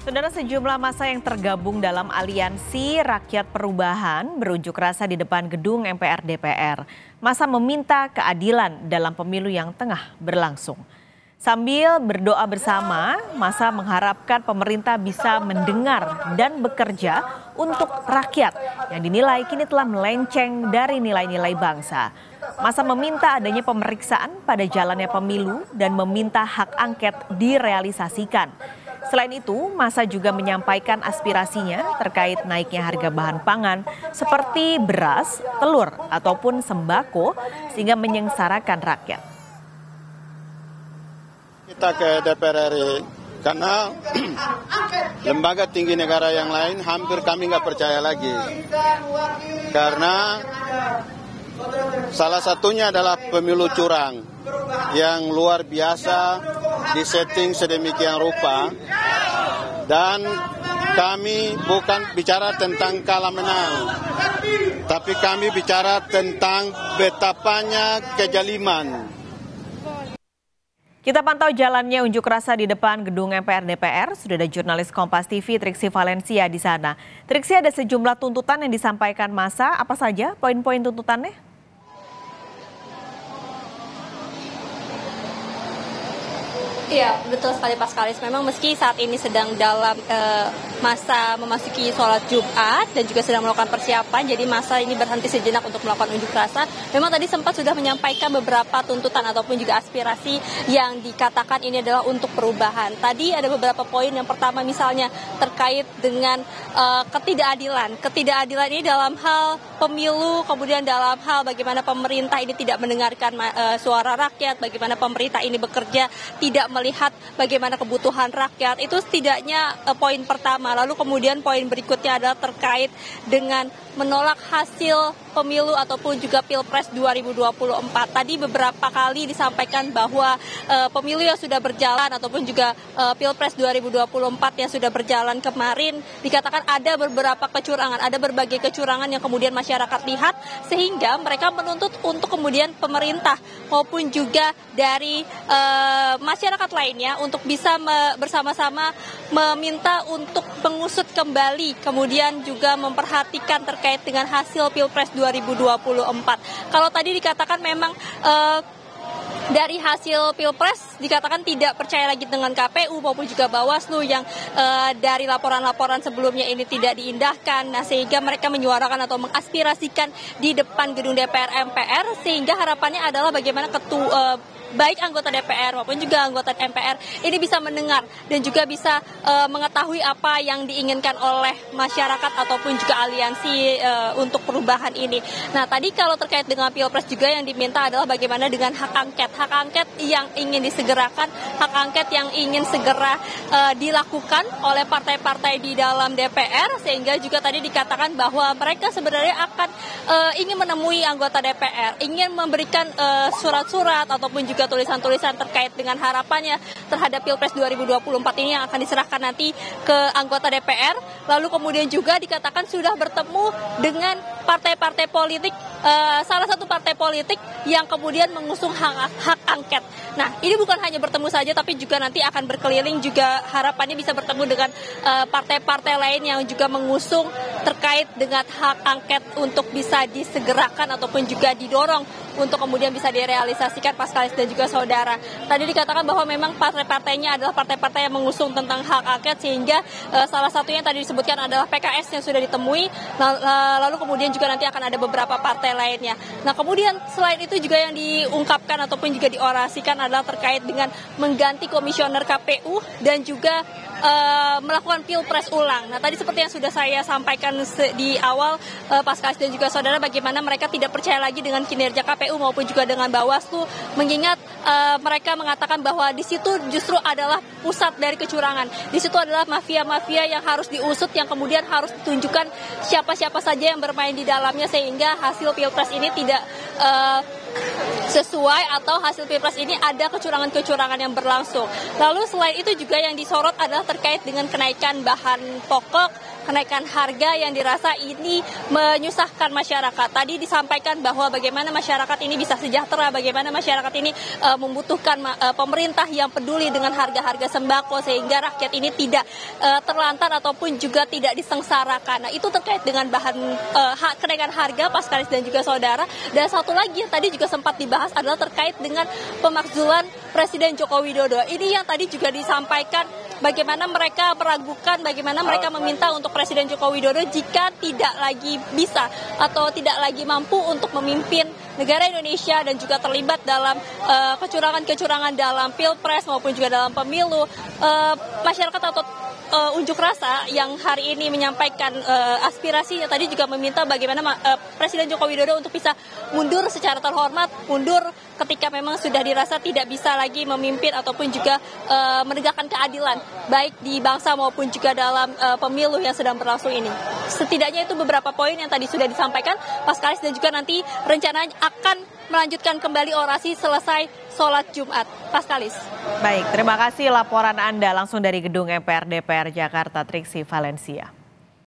Saudara, sejumlah massa yang tergabung dalam Aliansi Rakyat Perubahan berunjuk rasa di depan gedung MPR DPR. Massa meminta keadilan dalam pemilu yang tengah berlangsung. Sambil berdoa bersama, massa mengharapkan pemerintah bisa mendengar dan bekerja untuk rakyat yang dinilai kini telah melenceng dari nilai-nilai bangsa. Massa meminta adanya pemeriksaan pada jalannya pemilu dan meminta hak angket direalisasikan. Selain itu, massa juga menyampaikan aspirasinya terkait naiknya harga bahan pangan seperti beras, telur, ataupun sembako sehingga menyengsarakan rakyat. Kita ke DPR RI karena lembaga tinggi negara yang lain hampir kami nggak percaya lagi. Karena salah satunya adalah pemilu curang yang luar biasa disetting sedemikian rupa, dan kami bukan bicara tentang kalah menang, tapi kami bicara tentang betapanya kejaliman. Kita pantau jalannya unjuk rasa di depan gedung MPR DPR. Sudah ada jurnalis Kompas TV Triksi Valencia di sana. Triksi, ada sejumlah tuntutan yang disampaikan massa. Apa saja poin-poin tuntutannya? Iya, betul sekali Paskalis. Memang meski saat ini sedang dalam masa memasuki sholat Jumat dan juga sedang melakukan persiapan, jadi masa ini berhenti sejenak untuk melakukan unjuk rasa. Memang tadi sempat sudah menyampaikan beberapa tuntutan ataupun juga aspirasi yang dikatakan ini adalah untuk perubahan. Tadi ada beberapa poin. Yang pertama misalnya terkait dengan ketidakadilan. Ketidakadilan ini dalam hal pemilu, kemudian dalam hal bagaimana pemerintah ini tidak mendengarkan suara rakyat, bagaimana pemerintah ini bekerja tidak melihat bagaimana kebutuhan rakyat. Itu setidaknya poin pertama. Lalu kemudian poin berikutnya adalah terkait dengan menolak hasil pemilu ataupun juga Pilpres 2024. Tadi beberapa kali disampaikan bahwa pemilu yang sudah berjalan ataupun juga Pilpres 2024 yang sudah berjalan kemarin dikatakan ada beberapa kecurangan, ada berbagai kecurangan yang kemudian masyarakat lihat, sehingga mereka menuntut untuk kemudian pemerintah maupun juga dari masyarakat lainnya untuk bisa bersama-sama meminta untuk mengusut kembali, kemudian juga memperhatikan terkait dengan hasil Pilpres 2024. Kalau tadi dikatakan memang dari hasil Pilpres dikatakan tidak percaya lagi dengan KPU maupun juga Bawaslu yang dari laporan-laporan sebelumnya ini tidak diindahkan. Nah, sehingga mereka menyuarakan atau mengaspirasikan di depan gedung DPR MPR, sehingga harapannya adalah bagaimana baik anggota DPR maupun juga anggota MPR ini bisa mendengar dan juga bisa mengetahui apa yang diinginkan oleh masyarakat ataupun juga aliansi untuk perubahan ini. Nah, tadi kalau terkait dengan Pilpres juga yang diminta adalah bagaimana dengan hak angket. Hak angket yang ingin disegerakan, hak angket yang ingin segera dilakukan oleh partai-partai di dalam DPR, sehingga juga tadi dikatakan bahwa mereka sebenarnya akan ingin menemui anggota DPR, ingin memberikan surat-surat ataupun juga tulisan-tulisan terkait dengan harapannya terhadap Pilpres 2024 ini yang akan diserahkan nanti ke anggota DPR. Lalu kemudian juga dikatakan sudah bertemu dengan partai-partai politik, salah satu partai politik yang kemudian mengusung hak angket. Nah, ini bukan hanya bertemu saja, tapi juga nanti akan berkeliling, juga harapannya bisa bertemu dengan partai-partai lain yang juga mengusung terkait dengan hak angket untuk bisa disegerakan ataupun juga didorong untuk kemudian bisa direalisasikan, Paskalis dan juga saudara. Tadi dikatakan bahwa memang partai-partainya adalah partai-partai yang mengusung tentang hak angket, sehingga salah satunya tadi disebutkan adalah PKS yang sudah ditemui, lalu kemudian juga nanti akan ada beberapa partai lainnya. Nah, kemudian selain itu juga yang diungkapkan ataupun juga diorasikan adalah terkait dengan mengganti komisioner KPU dan juga melakukan Pilpres ulang. Nah, tadi seperti yang sudah saya sampaikan di awal, Paskalis dan juga saudara, bagaimana mereka tidak percaya lagi dengan kinerja KPU maupun juga dengan Bawaslu, mengingat mereka mengatakan bahwa di situ justru adalah pusat dari kecurangan. Di situ adalah mafia-mafia yang harus diusut, yang kemudian harus ditunjukkan siapa-siapa saja yang bermain di dalamnya, sehingga hasil Pilpres ini tidak sesuai atau hasil Pilpres ini ada kecurangan-kecurangan yang berlangsung. Lalu selain itu juga yang disorot adalah terkait dengan kenaikan bahan pokok kenaikan harga yang dirasa ini menyusahkan masyarakat. Tadi disampaikan bahwa bagaimana masyarakat ini bisa sejahtera, bagaimana masyarakat ini membutuhkan pemerintah yang peduli dengan harga-harga sembako sehingga rakyat ini tidak terlantar ataupun juga tidak disengsarakan. Nah, itu terkait dengan kenaikan harga, Paskalis dan juga saudara. Dan satu lagi yang tadi juga sempat dibahas adalah terkait dengan pemakzulan Presiden Joko Widodo. Ini yang tadi juga disampaikan bagaimana mereka meragukan, bagaimana mereka meminta untuk Presiden Joko Widodo jika tidak lagi bisa atau tidak lagi mampu untuk memimpin negara Indonesia dan juga terlibat dalam kecurangan-kecurangan dalam Pilpres maupun juga dalam pemilu. Masyarakat atau unjuk rasa yang hari ini menyampaikan aspirasinya tadi juga meminta bagaimana Presiden Joko Widodo untuk bisa mundur secara terhormat, mundur ketika memang sudah dirasa tidak bisa lagi memimpin ataupun juga menegakkan keadilan baik di bangsa maupun juga dalam pemilu yang sedang berlangsung ini. Setidaknya itu beberapa poin yang tadi sudah disampaikan Paskalis dan juga nanti rencananya akan melanjutkan kembali orasi selesai sholat Jumat. Paskalis. Baik, terima kasih laporan Anda langsung dari gedung MPR DPR Jakarta, Triksi Valencia.